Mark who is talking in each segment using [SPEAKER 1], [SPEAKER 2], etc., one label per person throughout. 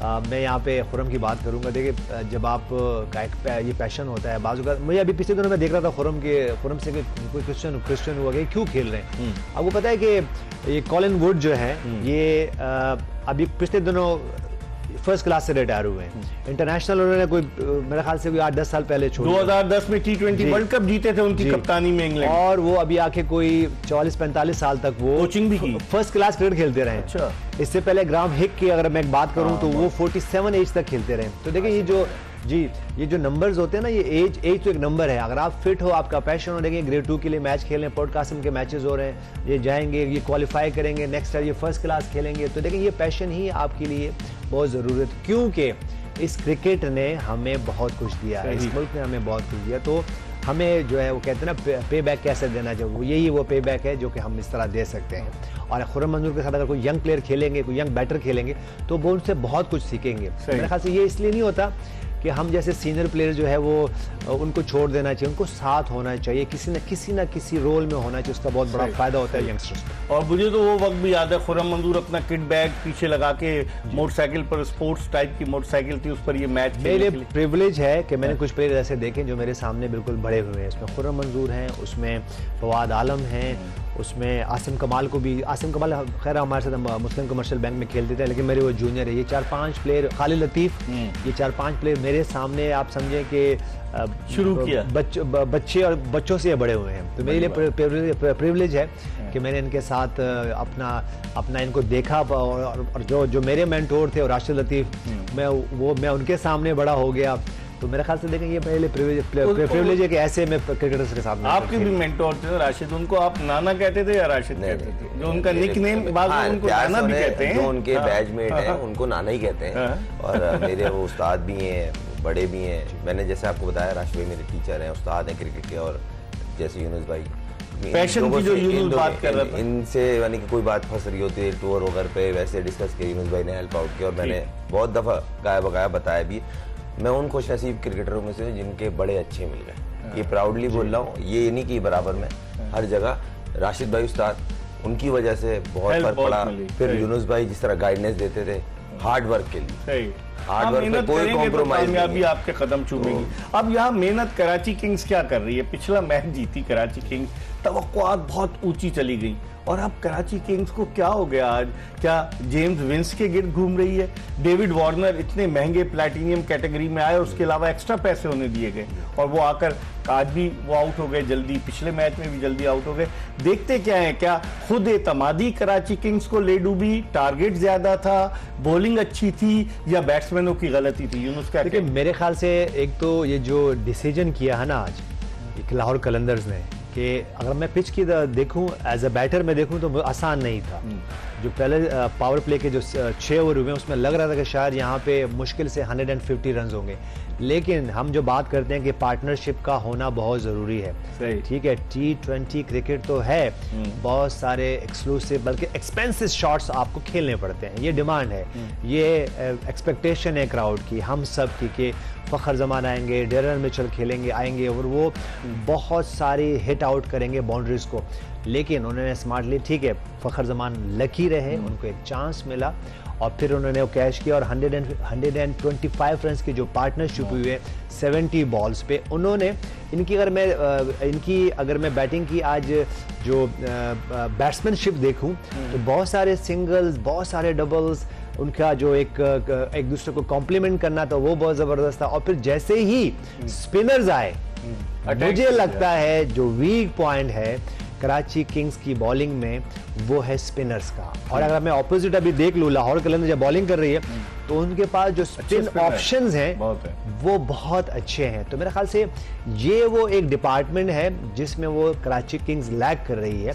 [SPEAKER 1] मैं यहाँ पे खुरम की बात करूँगा। देखिए जब आप का एक ये पैशन होता है बाजू का, मुझे अभी पिछले दिनों में देख रहा था खुरम से कोई क्रिश्चियन हुआ कि क्यों खेल रहे हैं। आपको पता है कि ये कॉलिन वुड जो है ये अभी पिछले दिनों फर्स्ट क्लास से रिटायर हुए हैं। इंटरनेशनल उन्होंने कोई मेरे ख्याल से 8-10 साल पहले छोड़
[SPEAKER 2] 2010 में T20 वर्ल्ड कप जीते थे उनकी कप्तानी में इंग्लैंड,
[SPEAKER 1] और वो अभी आके कोई 44-45 साल तक वो
[SPEAKER 2] कोचिंग भी की,
[SPEAKER 1] फर्स्ट क्लास क्रिकेट खेलते रहे।
[SPEAKER 2] अच्छा।
[SPEAKER 1] इससे पहले ग्राहम हिक की अगर मैं बात करूं तो वो 47 एज तक खेलते रहे। तो देखिए ये जो नंबर्स होते हैं ना, ये एज तो एक नंबर है। अगर आप फिट हो, आपका पैशन हो, देखिए ग्रेड 2 के लिए मैच खेल रहे हैं, पॉडकास्ट के मैचेस हो रहे हैं, ये जाएंगे, ये क्वालिफाई करेंगे, नेक्स्ट ईयर ये फर्स्ट क्लास खेलेंगे। तो देखिए ये पैशन ही आपके लिए बहुत ज़रूरत, क्योंकि इस क्रिकेट ने हमें बहुत कुछ दिया है, इस मुल्क ने हमें बहुत कुछ दिया। तो हमें जो है वो कहते हैं ना पे बैक कैसे देना चाहिए, यही वो पे बैक है जो कि हम इस तरह दे सकते हैं। और खुर्रम मंजूर के साथ अगर कोई यंग प्लेयर खेलेंगे, कोई यंग बैटर खेलेंगे, तो वो उनसे बहुत कुछ सीखेंगे। मेरे ख्याल से ये इसलिए नहीं होता कि हम जैसे सीनियर प्लेयर जो है वो उनको छोड़ देना चाहिए, उनको साथ होना चाहिए, किसी ना किसी रोल में होना चाहिए, उसका बहुत बड़ा फायदा होता है यंगस्टर्स को।
[SPEAKER 2] और मुझे तो वो वक्त भी याद है, खुर्रम मंजूर अपना किट बैग पीछे लगा के मोटरसाइकिल पर, स्पोर्ट्स टाइप की मोटरसाइकिल थी, उस पर ये मैच
[SPEAKER 1] मेरे प्रिविलेज है कि मैंने कुछ प्लेयर ऐसे देखे जो मेरे सामने बिल्कुल बड़े हुए हैं। इसमें खुर्रम मंजूर हैं, उसमें फवाद आलम हैं, उसमें आसिम कमाल को भी, आसिम कमाल खैर हमारे साथ मुस्लिम कमर्शियल बैंक में खेलते थे, लेकिन मेरे वो जूनियर है। ये 4-5 प्लेयर, खालिद लतीफ़, ये 4-5 प्लेयर मेरे सामने आप समझें कि
[SPEAKER 2] शुरू किया
[SPEAKER 1] बच्चे और बच्चों से बड़े हुए हैं। तो मेरे लिए प्रिविलेज है कि मैंने इनके साथ अपना इनको देखा, और जो मेरे मेंटोर थे और राशिद लतीफ़, मैं उनके सामने बड़ा हो गया। तो मेरे ख्याल से देखें ये पहले प्रिविलेज है कि ऐसे में क्रिकेटर्स के साथ।
[SPEAKER 2] आपके भी मेंटोर थे राशिद, उनको आप नाना कहते थे या राशिद कहते थे? जो उनका निकनेम उनको नाना भी कहते हैं,
[SPEAKER 3] जो उनके बैचमेट हैं उनको नाना ही कहते हैं। और मेरे वो उस्ताद भी हैं, बड़े भी हैं। मैंने जैसे आपको बताया, राशिद भाई मेरे टीचर हैं, उस्ताद हैं क्रिकेट के, और जैसे यूनुस भाई
[SPEAKER 2] पैशन की जो यूनुस बात कर रहा था,
[SPEAKER 3] इनसे यानी कि कोई बात फंस रही होती है टूर वगैरह पे, वैसे डिस्कस किया, यूनुस भाई ने हेल्प आउट किया, और मैंने बहुत दफ़ा गाया बगाया बताया भी। मैं उन खुश नसीब क्रिकेटरों में से जिनके बड़े अच्छे मिल गए, ये प्राउडली बोल रहा हूँ। ये नहीं कि बराबर में हर जगह राशिद भाई उस्ताद, उनकी वजह से बहुत फर्क पड़ा। फिर यूनुस भाई जिस तरह गाइडेंस देते थे हार्ड वर्क के लिए, हार्ड वर्क में कोई कॉम्प्रोमाइज नहीं,
[SPEAKER 2] कामयाबी आपके कदम चूमेगी। अब यहाँ मेहनत कराची किंग्स क्या कर रही है? पिछला मैच जीती कराची किंग्स, तवक्कुआत बहुत ऊंची चली गई, और अब कराची किंग्स को क्या हो गया आज? क्या जेम्स विंस के गिर्द घूम रही है? डेविड वार्नर इतने महंगे प्लैटिनियम कैटेगरी में आए, उसके अलावा एक्स्ट्रा पैसे उन्हें दिए गए, और वो आकर आज भी वो आउट हो गए जल्दी, पिछले मैच में भी जल्दी आउट हो गए। देखते क्या है, क्या खुद एतमादी कराची किंग्स को ले डूबी? टारगेट ज्यादा था, बॉलिंग अच्छी थी, या बैट्समैनों की गलती थी? यूनुस क्या?
[SPEAKER 1] देखिए मेरे ख्याल से एक तो ये जो डिसीजन किया है ना आज एक लाहौर कलंदर्स ने, कि अगर मैं पिच की देखूं एज अ बैटर में देखूं तो आसान नहीं था। जो पहले पावर प्ले के जो 6 ओवर हुए उसमें लग रहा था कि शायद यहाँ पे मुश्किल से 150 रन होंगे, लेकिन हम जो बात करते हैं कि पार्टनरशिप का होना बहुत ज़रूरी है। ठीक है, T20 क्रिकेट तो है, बहुत सारे एक्सक्लूसिव बल्कि एक्सपेंसिव शॉट्स आपको खेलने पड़ते हैं, ये डिमांड है, ये एक्सपेक्टेशन है क्राउड की, हम सब की, कि फ़खर जमान आएंगे, डेरन मिचेल खेलेंगे आएंगे और वो बहुत सारी हिट आउट करेंगे बाउंड्रीज को। लेकिन उन्होंने स्मार्टली, ठीक है, फ़खर जमान लकी रहे, उनको एक चांस मिला और फिर उन्होंने वो कैश किया, और 125 रन की जो पार्टनरशिप हुई है 70 बॉल्स पे, उन्होंने इनकी अगर मैं बैटिंग की आज जो बैट्समैनशिप देखूं तो बहुत सारे सिंगल्स, बहुत सारे डबल्स, उनका जो एक दूसरे को कॉम्प्लीमेंट करना था वो बहुत ज़बरदस्त था। और फिर जैसे ही स्पिनर्स आए, मुझे लगता है जो वीक पॉइंट है कराची किंग्स की बॉलिंग में वो है स्पिनर्स का। और अगर मैं ऑपोजिट अभी देख लूँ, लाहौर कलंदर जब बॉलिंग कर रही है तो उनके पास जो स्पिन ऑप्शंस हैं वो बहुत अच्छे हैं। तो मेरे ख्याल से ये वो एक डिपार्टमेंट है जिसमें वो कराची किंग्स लैग कर रही है।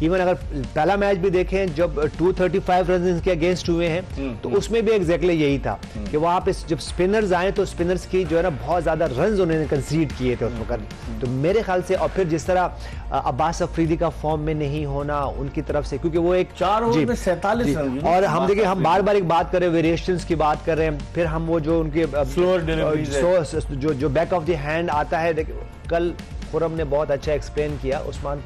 [SPEAKER 1] इवन अगर पहला मैच भी देखें जब 235 रन इनके अगेंस्ट हुए हैं तो उसमें भी एग्जैक्टली यही था कि वहां पे जब स्पिनर्स आए तो स्पिनर्स की जो है ना बहुत ज्यादा रन उन्होंने कंसीड किए थे उस वक्त। तो मेरे ख्याल से, और फिर जिस तरह अब्बास अफरीदी का फॉर्म में नहीं होना उनकी तरफ से, क्योंकि वो एक
[SPEAKER 2] 4 ओवर में 47 रन,
[SPEAKER 1] और हम देखिए हम बार बार एक बात कर रहे हैं, वेरिएशंस की बात कर रहे हैं, फिर हम वो जो उनके जो बैक ऑफ द हैंड आता है, कल खुर्रम ने बहुत अच्छा एक्सप्लेन किया उस्मान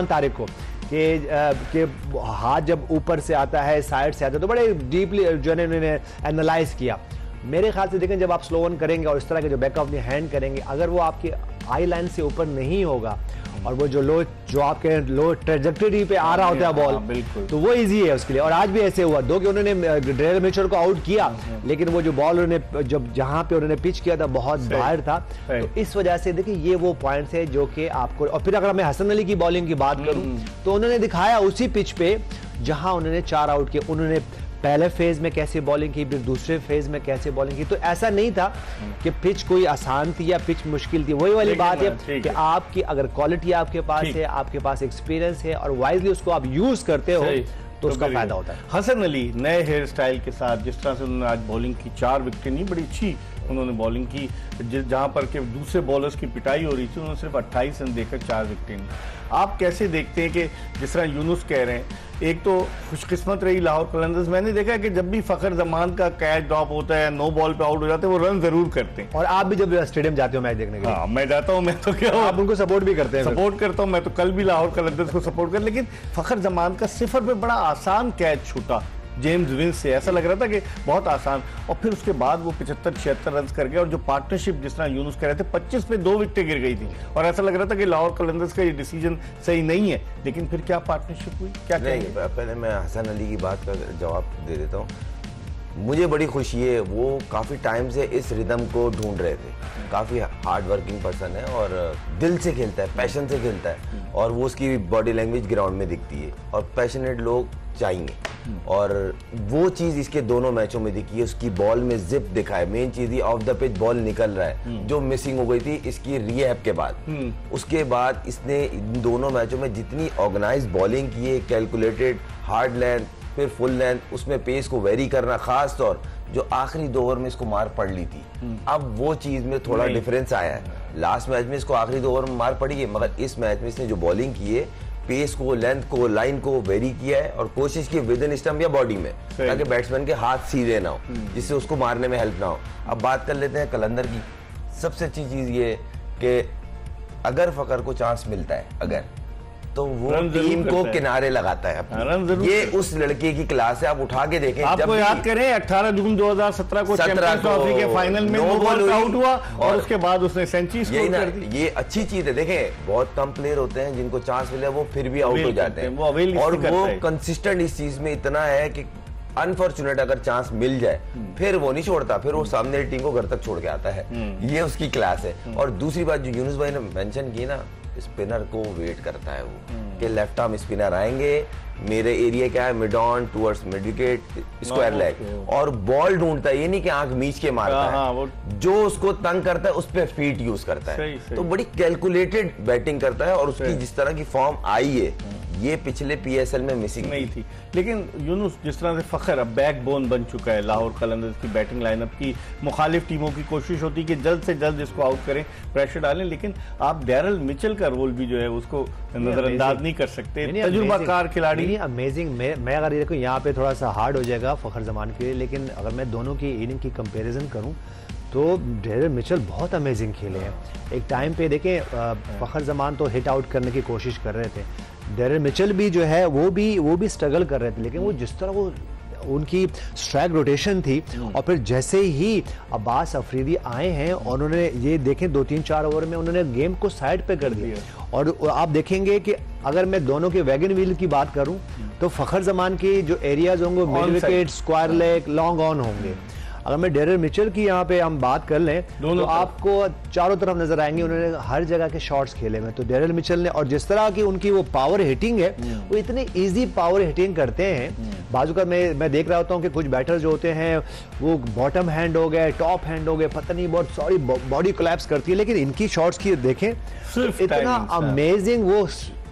[SPEAKER 1] तारिक को, कि हाथ जब ऊपर से आता है, साइड से आता है, तो बड़े डीपली जो है इन्होंने एनालाइज किया। मेरे ख्याल से देखें, जब आप स्लो ऑन करेंगे और इस तरह के जो बैक ऑफ द हैंड करेंगे, अगर वो आपकी आई लाइन से ऊपर नहीं होगा और वो जो आपके लो ट्रेजेक्टरी पे आ रहा होता है बॉल, तो वो इजी है उसके लिए। और आज भी ऐसे हुआ, दो कि उन्होंने डेरिल मिचेल को आउट किया, लेकिन वो जो बॉल उन्होंने जब जहां पे उन्होंने पिच किया था बहुत बाहर था, तो इस वजह से देखिए ये वो पॉइंट्स है जो कि आपको। और फिर अगर मैं हसन अली की बॉलिंग की बात करूं तो उन्होंने दिखाया उसी पिच पे जहां उन्होंने 4 आउट किए, उन्होंने पहले फेज में कैसे बॉलिंग की, फिर दूसरे फेज में कैसे बॉलिंग की। तो ऐसा नहीं था कि पिच कोई आसान थी या पिच मुश्किल थी। वही वाली बात है कि आपकी अगर क्वालिटी आपके पास है, आपके पास एक्सपीरियंस है और वाइजली उसको आप यूज करते हो तो उसका फायदा होता है।
[SPEAKER 2] हसन अली नए हेयर स्टाइल के साथ जिस तरह से उन्होंने आज बॉलिंग की, 4 विकेट नहीं, बड़ी अच्छी उन्होंने बॉलिंग की, जहां पर के दूसरे बॉलर्स की पिटाई हो रही थी, उन्होंने सिर्फ 28 रन देकर 4 विकेट। आप कैसे देखते हैं कि जिस तरह यूनुस कह रहे हैं, एक तो खुशकिस्मत रही लाहौर कलंदर्स, मैंने देखा है कि जब भी फखर जमान का कैच ड्रॉप होता है, नो बॉल पे आउट हो जाते हैं, वो रन जरूर करते हैं।
[SPEAKER 1] और आप भी जब स्टेडियम जाते हो मैच देखने के लिए?
[SPEAKER 2] हाँ, मैं जाता हूँ, मैं तो क्या
[SPEAKER 1] आप उनको सपोर्ट भी करते हैं?
[SPEAKER 2] सपोर्ट करता हूँ, मैं तो कल भी लाहौर कलंदर्स को सपोर्ट कर, लेकिन फखर जमान का सिफर पे बड़ा आसान कैच छूटा जेम्स विंस से, ऐसा लग रहा था कि बहुत आसान, और फिर उसके बाद वो 75-76 रन कर गए। और जो पार्टनरशिप जिस तरह यूनुस कह रहे थे, 25 पे 2 विकेटें गिर गई थी और ऐसा लग रहा था कि लाहौर कलंदर्स का ये डिसीजन सही नहीं है, लेकिन फिर क्या पार्टनरशिप हुई, क्या
[SPEAKER 3] नहीं। पहले मैं हसन अली की बात का जवाब दे देता हूँ। मुझे बड़ी खुशी है, वो काफ़ी टाइम से इस रिदम को ढूंढ रहे थे। काफ़ी हार्ड वर्किंग पर्सन है और दिल से खेलता है, पैशन से खेलता है, और वो उसकी बॉडी लैंग्वेज ग्राउंड में दिखती है, और पैशनेट लोग चाहिए। और वो चीज़ इसके दोनों मैचों में दिखी है। उसकी बॉल में जिप दिखा है, main cheese he of the pitch ball निकल रहा है, जो मिसिंग हो गई थी इसकी रीहैब के बाद। उसके बाद इसने इन दोनों मैचों में जितनी ऑर्गेनाइज बॉलिंग की है, कैलकुलेटेड, हार्ड लेंथ, फिर फुल लेंथ, उसमें पेस को वेरी करना, खास तौर जो आखिरी 2 ओवर में इसको मार पड़ ली थी, अब वो चीज में थोड़ा डिफरेंस आया है। लास्ट मैच में इसको आखिरी 2 ओवर में मार पड़ी है, मगर इस मैच में इसने जो बॉलिंग की है, पेस को, लेंथ को, लाइन को वेरी किया है और कोशिश की विद इन स्टंप या बॉडी में, ताकि बैट्समैन के हाथ सीधे ना हो, जिससे उसको मारने में हेल्प ना हो। अब बात कर लेते हैं कलंदर की। सबसे अच्छी चीज ये कि अगर फकर को चांस मिलता है, अगर, तो वो टीम को किनारे लगाता है। ये उस लड़के की क्लास है, आप उठा के देखें।
[SPEAKER 2] आपको याद करें 18 जून 2017 को चैंपियंस ट्रॉफी के फाइनल में नो बॉल आउट हुआ और उसके बाद उसने सेंचुरी स्कोर कर दी।
[SPEAKER 3] ये अच्छी चीज है। देखें, बहुत कम प्लेयर होते हैं जिनको चांस मिले, वो फिर भी आउट हो जाते हैं, और वो कंसिस्टेंट इस चीज में इतना है कि अनफॉर्चुनेट अगर चांस मिल जाए फिर वो नहीं छोड़ता, फिर वो सामने टीम को घर तक छोड़ के आता है। ये उसकी क्लास है। और दूसरी बात जो यूनुस भाई ने मेंशन की ना, स्पिनर को वेट करता है वो कि लेफ्ट आर्म स्पिनर आएंगे, मेरे एरिया क्या है, mid on towards mid wicket, square leg, और बॉल ढूंढता है। ये नहीं कि आंख मीच के मारता है, जो उसको तंग करता है उस पे फीट यूज करता है। तो बड़ी कैलकुलेटेड बैटिंग करता है, और उसकी जिस तरह की फॉर्म आई है, ये पिछले पीएसएल में मिसिंग
[SPEAKER 2] नहीं थी। लेकिन यूनुस जिस तरह से फखर अब बैकबोन बन चुका है लाहौर कलंदर्स की बैटिंग लाइनअप की, मुखालिफ टीमों की कोशिश होती है कि जल्द से जल्द इसको आउट करें, प्रेशर डालें, लेकिन आप डेरिल मिचेल का रोल भी जो है उसको नजरअंदाज नहीं कर सकते। तजुर्बाकार खिलाड़ी,
[SPEAKER 1] अमेजिंग। मैं अगर देखो यहाँ पे थोड़ा सा हार्ड हो जाएगा फखर जमान के लिए, लेकिन अगर मैं दोनों की इनिंग की कंपैरिजन करूँ तो डेरिल मिचेल बहुत अमेजिंग खेले हैं। एक टाइम पे देखें, फखर जमान तो हिट आउट करने की कोशिश कर रहे थे, डेरिल मिचेल भी जो है वो भी स्ट्रगल कर रहे थे, लेकिन वो जिस तरह वो उनकी स्ट्राइक रोटेशन थी, और फिर जैसे ही अब्बास अफरीदी आए हैं और उन्होंने ये देखें 2-3-4 ओवर में उन्होंने गेम को साइड पे कर दिया। और आप देखेंगे कि अगर मैं दोनों के वैगन व्हील की बात करूं तो फखर जमान के जो एरियाज होंगे mid wicket, square leg, long on होंगे। अगर मैं डेरिल मिचेल की यहाँ पे हम बात कर लें तो आपको चारों तरफ नजर आएंगे, उन्होंने हर जगह के शॉट्स खेले में। तो डेरिल मिचेल ने, और जिस तरह की उनकी वो पावर हिटिंग है, वो इतनी इजी पावर हिटिंग करते हैं। बाजू का मैं देख रहा होता हूँ कि कुछ बैटर जो होते हैं वो बॉटम हैंड हो गए, टॉप हैंड हो गए, पता नहीं बहुत सॉरी बॉडी कोलैप्स करती है, लेकिन इनकी शॉट्स की देखें इतना अमेजिंग,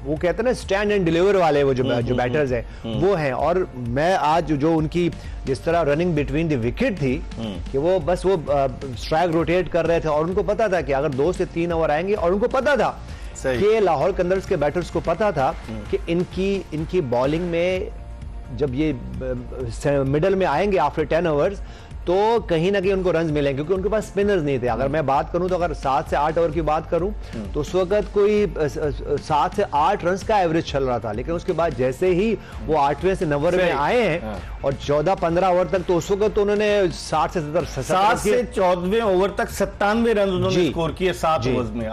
[SPEAKER 1] वो कहते हैं ना स्टैंड एंड डिलीवर वाले वो जो बैटर्स हैं वो हैं। और मैं आज जो उनकी जिस तरह रनिंग बिटवीन द विकेट थी कि वो बस वो स्ट्राइक रोटेट कर रहे थे, और उनको पता था कि अगर 2 से 3 ओवर आएंगे, और उनको पता था कि लाहौर कलंदर्स के बैटर्स को पता था कि इनकी बॉलिंग में जब ये मिडल में आएंगे आफ्टर 10 ओवर्स, तो कहीं ना कहीं उनको रन मिलेंगे, क्योंकि उनके पास स्पिनर्स नहीं थे। अगर मैं बात करूं तो अगर 7 से 8 ओवर की बात करूं तो उस वक्त कोई 7 से 8 रन का एवरेज चल रहा था, लेकिन उसके बाद जैसे ही वो 8वें से 9वें में आए हैं और 14-15 ओवर तक, तो उस वक्त तो उन्होंने 60 से
[SPEAKER 2] 7 से 14वें ओवर तक 97 रन उन्होंने स्कोर किए 7 ओवर्स में।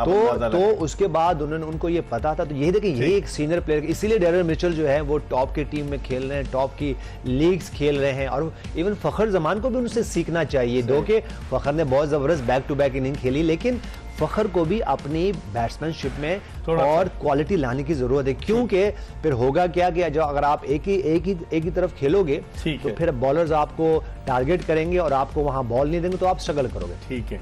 [SPEAKER 1] तो उसके बाद उन्होंने उनको ये पता था, तो ये देखिए ये एक सीनियर प्लेयर, इसीलिए डेरिल मिचेल जो है वो टॉप की टीम में खेल रहे हैं, टॉप की लीग्स खेल रहे हैं, और इवन फखर जमान को भी उनसे सीखना चाहिए। दो के फखर ने बहुत जबरदस्त बैक टू बैक इनिंग खेली, लेकिन फखर को भी अपनी बैट्समैनशिप में और क्वालिटी लाने की जरूरत है, क्योंकि फिर होगा क्या कि जो अगर आप एक ही तरफ खेलोगे तो फिर बॉलर्स आपको टारगेट करेंगे और आपको वहां बॉल नहीं देंगे तो आप स्ट्रगल करोगे।
[SPEAKER 2] ठीक है।